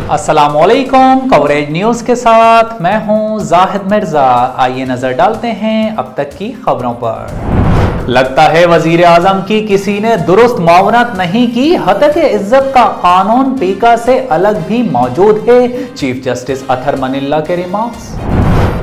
अस्सलाम वालेकुम। Coverage news के साथ मैं हूं जाहिद मिर्ज़ा। आइए नज़र डालते हैं अब तक की खबरों पर। लगता है वजीर आजम की किसी ने दुरुस्त मुआवनत नहीं की, हतक इज्जत का कानून पीका से अलग भी मौजूद है, चीफ जस्टिस अतहर मनिल्ला के रिमार्क्स।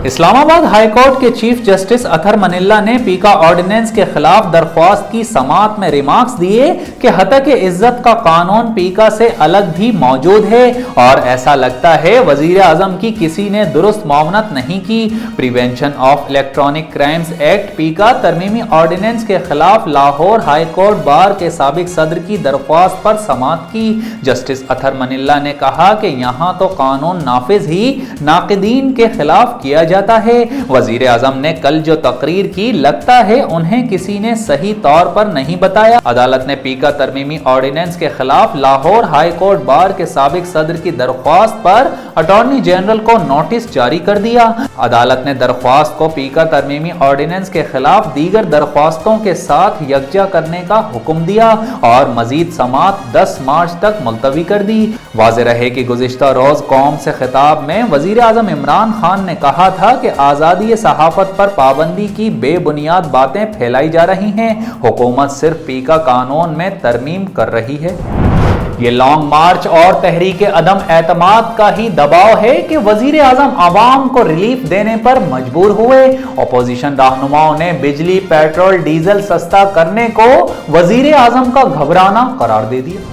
इस्लामाबाद हाई कोर्ट के चीफ जस्टिस अतहर मनिल्ला ने पीका ऑर्डिनेंस के खिलाफ दरख्वास्त की समाअत में रिमार्क्स दिए कि हतक इज्जत का कानून पीका से अलग भी मौजूद है और ऐसा लगता है वजीर आजम की किसी ने दुरुस्त मुआवनत नहीं की। Prevention of electronic crimes act पीका तरमीमी ऑर्डिनेंस के खिलाफ लाहौर हाई कोर्ट बार के साबिक सदर की दरख्वास्त पर समाअत की। जस्टिस अतहर मनिल्ला ने कहा कि यहाँ तो कानून नाफिज ही नाकिदीन के खिलाफ किया जाता है। वजीर आजम ने कल जो तकरीर की, लगता है उन्हें किसी ने सही तौर पर नहीं बताया। अदालत ने पीका तरमीमी ऑर्डिनेंस के खिलाफ लाहौर हाई कोर्ट बार के साबिक सदर की दरख्वास्त पर अटॉर्नी जनरल को नोटिस जारी कर दिया। अदालत ने दरख्वास्त को पीका तरमीमी ऑर्डिनेंस के खिलाफ दीगर दरख्वास्तों के साथ यकजा करने का हुक्म दिया और मजीद समाअत 10 मार्च तक मुलतवी कर दी। वाज़ेह रहे कि गुज़िश्ता रोज कौम से खिताब में वजीर आजम इमरान खान ने कहा था कि आज़ादी सहाफत पर पाबंदी की बेबुनियाद बातें फैलाई जा रही हैं, हुकूमत सिर्फ पीका कानून में तरमीम कर रही है। ये लॉन्ग मार्च और तहरीक अदम एतमाद का ही दबाव है कि वजीर आजम आवाम को रिलीफ देने पर मजबूर हुए। अपोजिशन रहनुमाओं ने बिजली, पेट्रोल, डीजल सस्ता करने को वजीर आजम का घबराना करार दे दिया।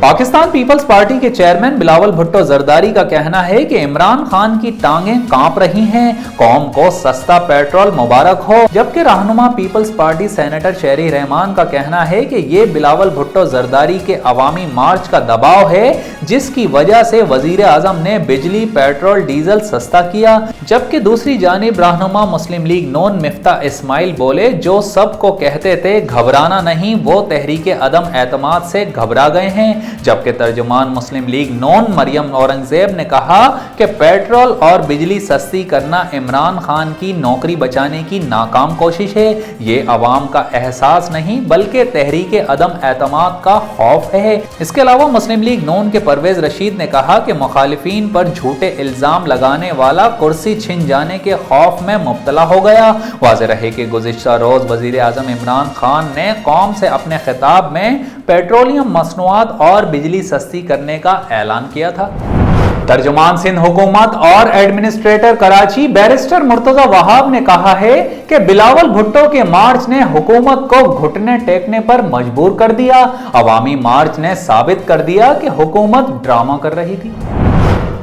पाकिस्तान पीपल्स पार्टी के चेयरमैन बिलावल भुट्टो जरदारी का कहना है कि इमरान खान की टांगें कांप रही हैं, कौम को सस्ता पेट्रोल मुबारक हो। जबकि रहनुमा पीपल्स पार्टी सेनेटर शेरी रहमान का कहना है कि ये बिलावल भुट्टो जरदारी के अवामी मार्च का दबाव है, जिसकी वजह से वजीर आजम ने बिजली, पेट्रोल, डीजल सस्ता किया। जबकि दूसरी जानिब रहनुमा मुस्लिम लीग नून मिफ्ता इस्माइल बोले, जो सबको कहते थे घबराना नहीं, वो तहरीक अदम एतमाद से घबरा गए हैं। जबकि तर्जुमान मुस्लिम लीग नून मरियम औरंगजेब ने कहा कि पेट्रोल और बिजली सस्ती करना इमरान खान की नौकरी बचाने की नाकाम कोशिश है। ये अवाम का एहसास नहीं बल्कि तहरीक अदम एतमाद का खौफ है। इसके अलावा मुस्लिम लीग नून के परवेज रशीद ने कहा कि मुखालिफिन पर झूठे इल्जाम लगाने वाला कुर्सी छिन जाने के खौफ में मुब्तला हो गया। वाज़ेह रहे कि गुज़िश्ता रोज वजीर आजम इमरान खान ने कौम से अपने खिताब में पेट्रोलियम मसनूआत और बिजली सस्ती करने का ऐलान किया था। तर्जुमान सिंध हुकूमत और एडमिनिस्ट्रेटर कराची बैरिस्टर मुर्तजा वहाब ने कहा है कि बिलावल भुट्टो के मार्च ने हुकूमत को घुटने टेकने पर मजबूर कर दिया। अवामी मार्च ने साबित कर दिया कि हुकूमत ड्रामा कर रही थी।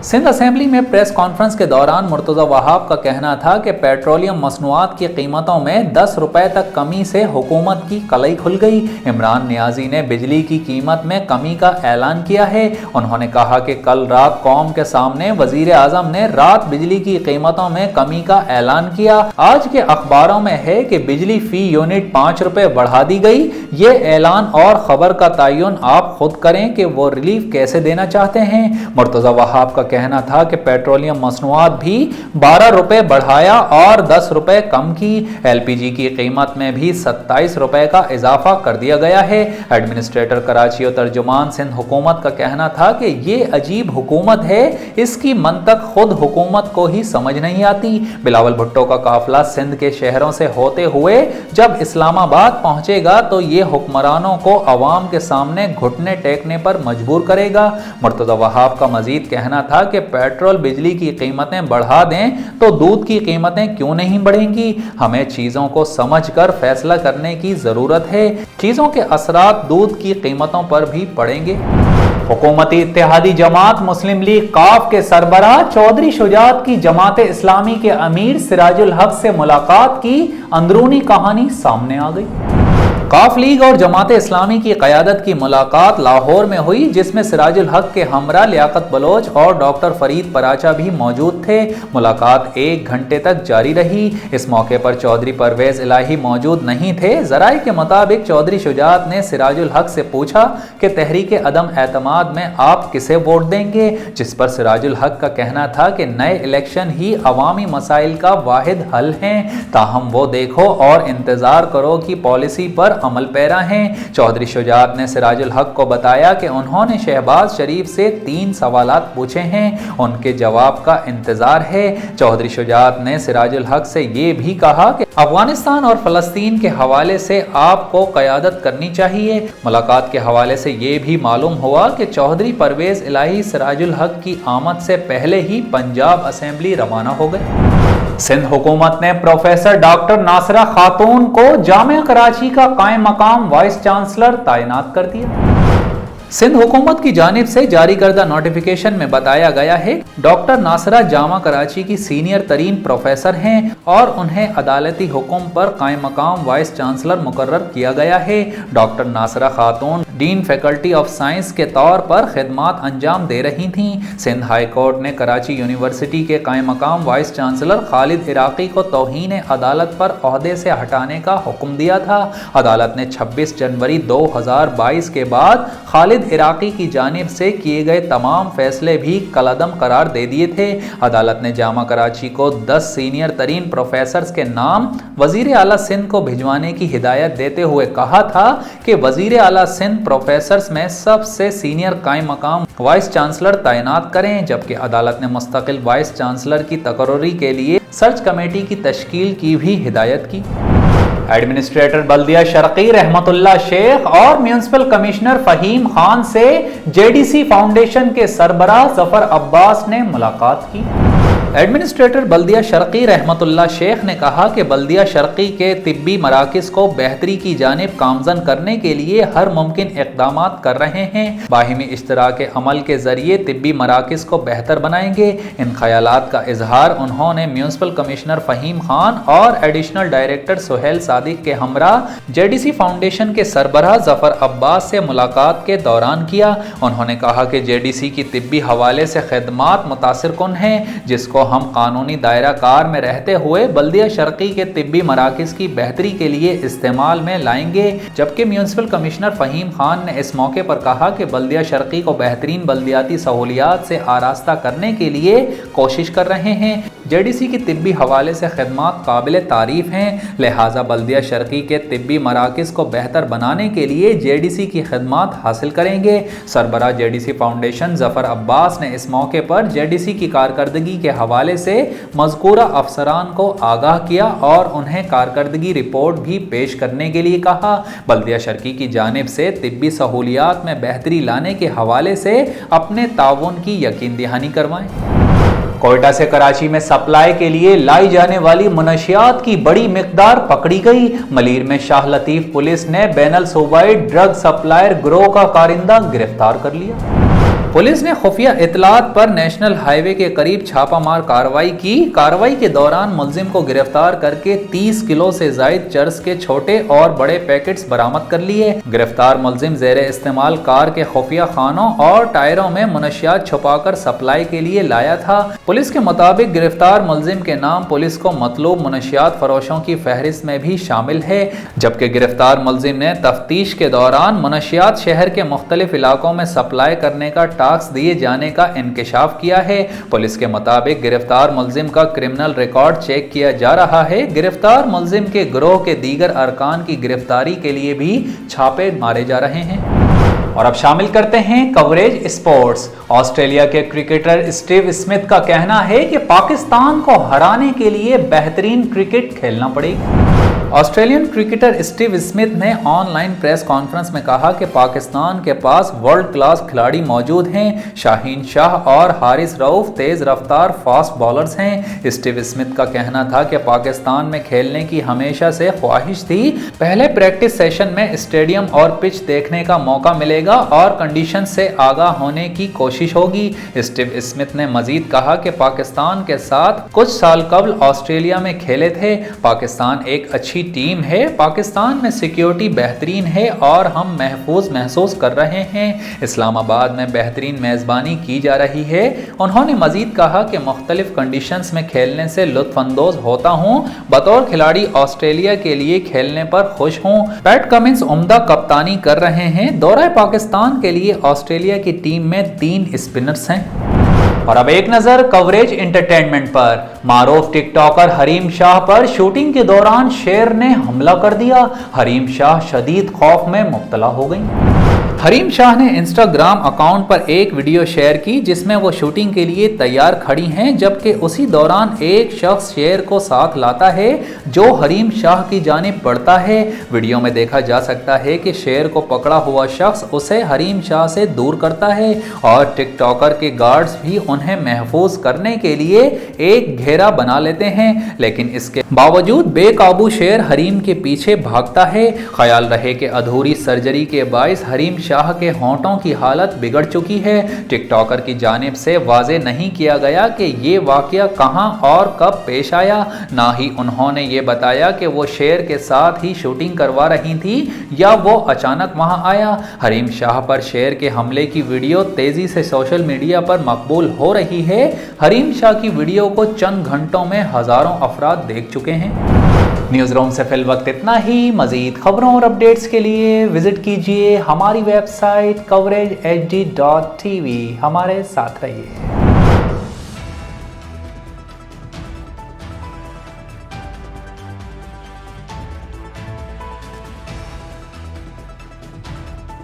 सिंध असेंबली में प्रेस कॉन्फ्रेंस के दौरान मुर्तजा वहाब का कहना था कि पेट्रोलियम मसनूआत की कीमतों में 10 रुपए तक कमी से हुकूमत की कलई खुल गई। इमरान नियाजी ने बिजली की कीमत में कमी का ऐलान किया है। उन्होंने कहा कि कल रात कौम के सामने वजीर आजम ने रात बिजली की कीमतों में कमी का ऐलान किया। आज के अखबारों में है कि बिजली फी यूनिट 5 रुपए बढ़ा दी गई। ये ऐलान और खबर का तयन आप खुद करें कि वो रिलीफ कैसे देना चाहते हैं। मुर्तजा वहाब का कहना था कि पेट्रोलियम मसनूआत भी 12 रुपए बढ़ाया और 10 रुपए कम की। एलपीजी की कीमत में भी 27 रुपए का इजाफा कर दिया गया है। एडमिनिस्ट्रेटर कराची और तर्जुमान सिंध हुकूमत का कहना था कि ये अजीब हुकूमत है, इसकी मंतक खुद हुकूमत को ही समझ नहीं आती। बिलावल भुट्टो का काफिला सिंध के शहरों से होते हुए जब इस्लामाबाद पहुंचेगा तो ये हुक्मरानों को अवाम के सामने घुटने टेकने पर मजबूर करेगा। मुर्तजा वहाब का मजीद कहना था कि पेट्रोल बिजली की कीमतें बढ़ा दें तो दूध की कीमतें क्यों नहीं बढ़ेंगी। हमें चीजों को समझकर फैसला करने की जरूरत है। चीजों के असरात दूध की कीमतों पर भी पड़ेंगे। हुकूमती इत्तेहादी जमात मुस्लिम लीग काफ के सरबराह चौधरी शुजात की जमात इस्लामी के अमीर सिराजुल हक से मुलाकात की अंदरूनी कहानी सामने आ गई। काफ लीग और जमात इस्लामी की क़यादत की मुलाकात लाहौर में हुई, जिसमें सिराजुल हक के हमरा लियाकत बलोच और डॉक्टर फरीद पराचा भी मौजूद थे। मुलाकात 1 घंटे तक जारी रही। इस मौके पर चौधरी परवेज इलाही मौजूद नहीं थे। ज़राए के मुताबिक चौधरी शुजात ने सिराजुल हक से पूछा कि तहरीक अदम एतमाद में आप किसे वोट देंगे, जिस पर सिराजुल हक का कहना था कि नए इलेक्शन ही अवामी मसाइल का वाहिद हल हैं। ताहम वो देखो और इंतज़ार करो कि पॉलिसी पर अमल पैरा हैं। चौधरी शुजात ने सिराज उल हक को बताया कि उन्होंने शहबाज शरीफ से 3 सवालात पूछे हैं, उनके जवाब का इंतजार है। चौधरी शुजात ने सिराज उल हक से ये भी कहा कि अफगानिस्तान और फलस्तीन के हवाले से आपको क़यादत करनी चाहिए। मुलाकात के हवाले से ये भी मालूम हुआ कि चौधरी परवेज इलाही सिराज उल हक की आमद से पहले ही पंजाब असेंबली रवाना हो गए। सिंध हुकूमत ने प्रोफेसर डॉक्टर नासरा खातून को जामिया कराची का कायम मकाम वाइस चांसलर तैनात कर दिया। सिंध हुकूमत की जानिब से जारी करदा नोटिफिकेशन में बताया गया है डॉक्टर नासरा जामा कराची की सीनियर तरीन प्रोफेसर हैं और उन्हें अदालती हुक्म पर कायम मकाम वाइस चांसलर मुकर्रर किया गया है। Doctor Nashra Khatoon dean faculty of science के तौर पर खिदमात अंजाम दे रही थीं। सिंध हाई कोर्ट ने कराची यूनिवर्सिटी के कायम मकाम वाइस चांसलर खालिद इराकी को तौहीन अदालत पर ओहदे से हटाने का हुक्म दिया था। अदालत ने 26 जनवरी 2022 के बाद खालिद इराकी की जानिब से किए गए तमाम फैसले भी कलअदम करार दे दिए थे। अदालत ने जामा कराची को 10 सीनियर तरीन प्रोफेसर्स के नाम वजीर आला सिंध को भिजवाने की हिदायत देते हुए कहा था कि वजीर आला सिंध प्रोफेसर्स में सबसे सीनियर कायम मकाम वाइस चांसलर तैनात करें, जबकि अदालत ने मुस्तकिल वाइस चांसलर की तकर्री के लिए सर्च कमेटी की तश्कील की भी हिदायत की। एडमिनिस्ट्रेटर बल्दिया शर्की रहमतुल्लाह शेख और म्यूनिसिपल कमिश्नर फहीम खान से जेडीसी फाउंडेशन के सरबराह जफर अब्बास ने मुलाकात की। एडमिनिस्ट्रेटर बल्दिया शर्की रहमतुल्लाह शेख ने कहा कि बल्दिया शर्की के तिब्बी मराकिज़ को बेहतरी की जानिब गामज़न करने के लिए हर मुमकिन इक़दामात कर रहे हैं। बाहिमी इश्तराक अमल के ज़रिए तिब्बी मराकिज़ को बेहतर बनाएंगे। इन ख्यालात का इजहार उन्होंने म्यूनिसिपल कमिश्नर फ़हीम खान और एडिशनल डायरेक्टर सुहेल सादिक के हमरा जेडीसी फाउंडेशन के सरबराह जफर अब्बास से मुलाकात के दौरान किया। उन्होंने कहा कि जेडीसी की तिब्बी हवाले से खिदमात मुतासिर कुन हैं, जिसको हम कानूनी दायरा कार में रहते हुए बल्दिया शर्की के तिब्बी मराकिज़ की बेहतरी के लिए इस्तेमाल में लाएंगे। जबकि म्यूनिसिपल कमिश्नर फ़हीम खान ने इस मौके पर कहा कि बल्दिया शर्की को बेहतरीन बल्दियाती सहूलियात से आरास्ता करने के लिए कोशिश कर रहे हैं। जेडीसी की तिब्बी हवाले से खिदमात काबिल तारीफ हैं, लिहाजा बल्दिया शर्की के तिब्बी मराकिज़ को बेहतर बनाने के लिए जेडीसी की खिदमात हासिल करेंगे। सरबराह जेडीसी फाउंडेशन जफर अब्बास ने इस मौके पर जेडीसी की कारकर्दगी के हवाले से मज़कूरा अफसरान को आगाह किया और उन्हें कारकर्दगी रिपोर्ट भी पेश करने के लिए कहा। बल्दिया शर्की की जानिब से तिब्बी सहूलियात में बेहतरी लाने के हवाले से अपने ताउन की यकीन दहानी करवाएं। कोयटा से कराची में सप्लाई के लिए लाई जाने वाली मुनशियात की बड़ी मिकदार पकड़ी गई। मलीर में शाह लतीफ पुलिस ने बैनुल सूबाई ड्रग सप्लायर गिरोह का कारिंदा गिरफ्तार कर लिया। पुलिस ने खुफिया इतलात पर नेशनल हाईवे के करीब छापामार कार्रवाई की। कार्रवाई के दौरान मुलजिम को गिरफ्तार करके 30 किलो से जायद चर्स के छोटे और बड़े पैकेट्स बरामद कर लिए। गिरफ्तार मुलजिम ज़ेरे इस्तेमाल कार के खुफिया खानों और टायरों में मुनशियात छुपाकर सप्लाई के लिए लाया था। पुलिस के मुताबिक गिरफ्तार मुलजिम के नाम पुलिस को मतलूब मुनशियात फरोशों की फहरिस्त में भी शामिल है। जबकि गिरफ्तार मुलजिम ने तफ्तीश के दौरान मुनशियात शहर के मुख्तलिफ इलाकों में सप्लाई करने का टास्क दिए जाने का इंकशाफ किया है। पुलिस के मुताबिक गिरफ्तार मुलजिम का क्रिमिनल रिकॉर्ड चेक किया जा रहा है। गिरफ्तार मुलजिम के गिरोह के दीगर अरकान की गिरफ्तारी के लिए भी छापे मारे जा रहे हैं। और अब शामिल करते हैं कवरेज स्पोर्ट्स। ऑस्ट्रेलिया के क्रिकेटर स्टीव स्मिथ का कहना है कि पाकिस्तान को हराने के लिए बेहतरीन क्रिकेट खेलना पड़ेगा। ऑस्ट्रेलियन क्रिकेटर स्टीव स्मिथ ने ऑनलाइन प्रेस कॉन्फ्रेंस में कहा कि पाकिस्तान के पास वर्ल्ड क्लास खिलाड़ी मौजूद हैं। शाहीन शाह और हारिस रऊफ तेज रफ्तार फास्ट बॉलर्स हैं। स्टीव स्मिथ का कहना था कि पाकिस्तान में खेलने की हमेशा से ख्वाहिश थी। पहले प्रैक्टिस सेशन में स्टेडियम और पिच देखने का मौका मिलेगा और कंडीशन से आगाह होने की कोशिश होगी। स्टीव स्मिथ ने मजीद कहा कि पाकिस्तान के साथ कुछ साल कबल ऑस्ट्रेलिया में खेले थे। पाकिस्तान एक अच्छी टीम है। पाकिस्तान में सिक्योरिटी बेहतरीन है और हम महफूज महसूस कर रहे हैं। इस्लामाबाद में बेहतरीन मेज़बानी की जा रही है। उन्होंने मजीद कहा कि मुख्तलिफ कंडीशंस में खेलने से लुत्फानंदोज होता हूँ। बतौर खिलाड़ी ऑस्ट्रेलिया के लिए खेलने पर खुश हूँ। पैट कमिंस उम्दा कप्तानी कर रहे हैं। दौरा पाकिस्तान के लिए ऑस्ट्रेलिया की टीम में 3 स्पिनर्स हैं। और अब एक नजर कवरेज एंटरटेनमेंट पर। मारूफ टिकटॉकर हरीम शाह पर शूटिंग के दौरान शेर ने हमला कर दिया। हरीम शाह शदीद खौफ में मुब्तला हो गई। हरीम शाह ने इंस्टाग्राम अकाउंट पर एक वीडियो शेयर की जिसमें वो शूटिंग के लिए तैयार खड़ी हैं, जबकि उसी दौरान एक शख्स शेर को साथ लाता है जो हरीम शाह की जानिब बढ़ता है। वीडियो में देखा जा सकता है कि शेर को पकड़ा हुआ शख्स उसे हरीम शाह से दूर करता है और टिकटॉकर के गार्ड्स भी उन्हें महफूज करने के लिए एक घेरा बना लेते हैं, लेकिन इसके बावजूद बेकाबू शेर हरीम के पीछे भागता है। ख्याल रहे कि अधूरी सर्जरी के बाइस हरीम शाह के होंठों की हालत बिगड़ चुकी है। टिकटॉकर की जानिब से वाजे नहीं किया गया कि ये वाकया कहां और कब पेश आया, ना ही उन्होंने ये बताया कि वो शेर के साथ ही शूटिंग करवा रही थी या वो अचानक वहां आया। हरीम शाह पर शेर के हमले की वीडियो तेजी से सोशल मीडिया पर मकबूल हो रही है। हरीम शाह की वीडियो को चंद घंटों में हजारों अफराद देख चुके हैं। न्यूज़ रूम से फिल वक्त इतना ही। मजीद खबरों और अपडेट्स के लिए विजिट कीजिए हमारी वेबसाइट coveragehd.tv। हमारे साथ रहिए।